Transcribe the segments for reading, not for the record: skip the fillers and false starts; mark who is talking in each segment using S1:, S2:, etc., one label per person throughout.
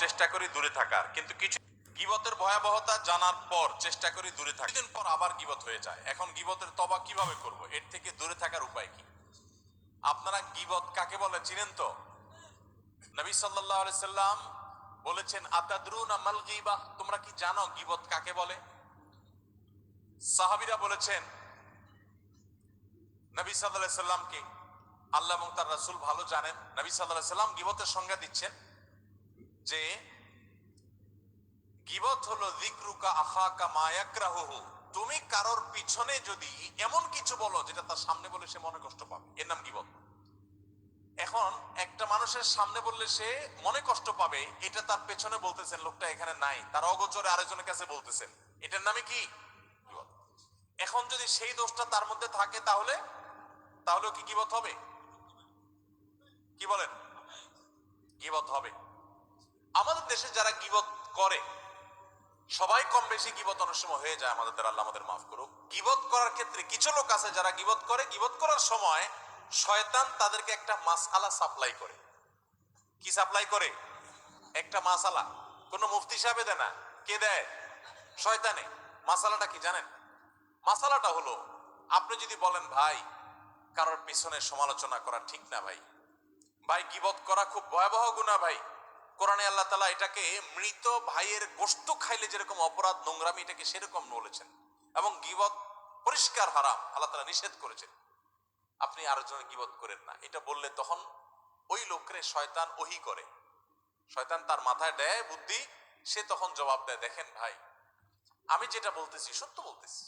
S1: চেষ্টা করি দূরে থাকার, কিন্তু কিছু গীবতের ভয়াবহতা জানার পর চেষ্টা করি দূরে থাকার, কিছুদিন পর আবার গীবত হয়ে যায়। এখন গীবতের তওবা কিভাবে করব, এর থেকে দূরে থাকার উপায় কি? আপনারা গীবত কাকে বলে চিনেন তো? নবী সাল্লাল্লাহু আলাইহি সাল্লাম বলেছেন, আতাদরুনা মাল গীবাহ, তোমরা কি জানো গীবত কাকে বলে? সাহাবীরা বলেছেন নবী সাল্লাল্লাহু আলাইহি সাল্লামকে আল্লাহ এবং তার রাসূল ভালো জানেন। নবী সাল্লাল্লাহু আলাইহি সাল্লাম গীবতের সংজ্ঞা দিচ্ছেন যে গীবত হলো যিকরুকা আখাকা মা ইয়াকরাহুহু, তুমি কারোর পিছনে যদি এমন কিছু বলো যেটা তার সামনে বলে সে মনে কষ্ট পাবে, এর নাম গীবত। এখন একটা মানুষের সামনে বললে সে মনে কষ্ট পাবে, এটা তার পেছনে বলতেছেন, লোকটা এখানে নাই, তার অগোচরে আরেকজনের কাছে বলতেছেন, এটার নামে কি গীবত। এখন যদি সেই দোষটা তার মধ্যে থাকে তাহলে তাহলেও কি গীবত হবে? কি বলেন? গীবত হবে। আমাদের দেশে যারা গীবত করে সবাই কম বেশি গীবত অনেক সময় হয়ে যায়, আমাদের দ্বারা, আল্লাহ আমাদের মাফ করুক। গীবত করার ক্ষেত্রে কিছু লোক আছে যারা গীবত করে, গীবত করার সময় শয়তান তাদেরকে একটা মাসআলা সাপ্লাই করে। কি সাপ্লাই করে? একটা মাসআলা। কোন মুফতি সাহেব দেয় না, কে দেয়? শয়তানে। মাসআলাটা কি জানেন? মাসআলাটা হলো, আপনি যদি বলেন ভাই কারোর পিছনে সমালোচনা করা ঠিক না ভাই, ভাই গীবত করা খুব ভয়াবহ গুনাহ ভাই, কোরআনে আল্লাহ তাআলা এটাকে মৃত ভাইয়ের গোশত খাইলে যেরকম অপরাধ, নোংরামি, এটাকে সেরকম বলেছেন, এবং গীবত পরিষ্কার হারাম, আল্লাহ তাআলা নিষেধ করেছেন। আপনি আরেকজনের গীবত করেন না, এটা বললে তখন ওই লোকরে শয়তান ওহী করে, শয়তান তার মাথায় দেয় বুদ্ধি, সে তখন জবাব দেয়, দেখেন ভাই আমি যেটা বলতেছি সত্য বলতেছি,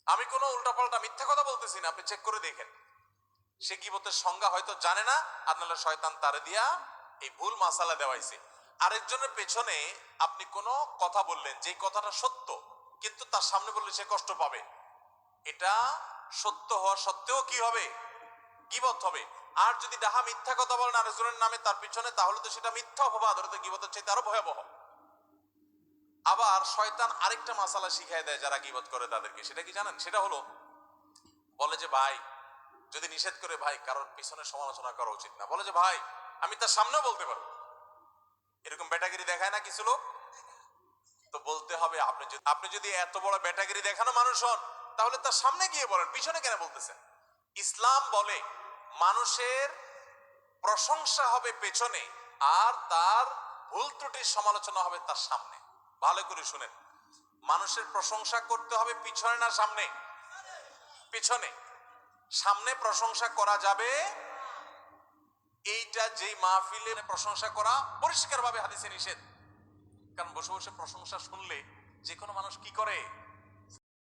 S1: আমি কোনো উল্টাপাল্টা মিথ্যা কথা বলতেছি না, আপনি চেক করে দেখেন। সে গীবতের সংজ্ঞা হয়তো জানে না, আর নাহলে শয়তান তারে দিয়া এই ভুল মাসালা দেওয়াইছে। আরেকজনের পেছনে আপনি কোনো কথা বললেন, যে কথাটা সত্য, কিন্তু তার সামনে বললে সে কষ্ট পাবে, এটা সত্য হওয়া সত্ত্বেও কি হবে? গীবত হবে। আর যদি ডাহা মিথ্যা কথা বলেন আরেকজনের নামে তার পিছনে, তাহলে তো সেটা মিথ্যা অপবাদ, ওটা তো গীবতের চাইতে আরো ভয়াবহ। আবার শয়তান আরেকটা মাসালা শিখায় দেয় যারা গীবত করে তাদেরকে, সেটা কি জানেন? সেটা হলো, বলে যে ভাই যদি নিষেধ করে ভাই কারোর পিছনে সমালোচনা করা উচিত না, বলে যে ভাই আমি তার সামনেও বলতে পারবো, এরকম বেটাগিরি দেখায় না কিছু লোক? তো বলতে হবে, আপনি যদি এত বড় বেটাগিরি দেখানো মানুষ হন, তাহলে তার সামনে গিয়ে বলেন, পিছনে কেন বলতেছেন? ইসলাম বলে মানুষের প্রশংসা হবে পেছনে, আর তার ভুল ত্রুটির সমালোচনা হবে তার সামনে। ভালো করে শুনেন, মানুষের প্রশংসা করতে হবে পিছনে না সামনে? পিছনে। সামনে প্রশংসা করা যাবে, এইটা যেই মাহফিলে প্রশংসা করা পরিষ্কার ভাবে হাদিসে নিষেধ। কারণ বসে বসে প্রশংসা শুনলে যে কোনো মানুষ কি করে?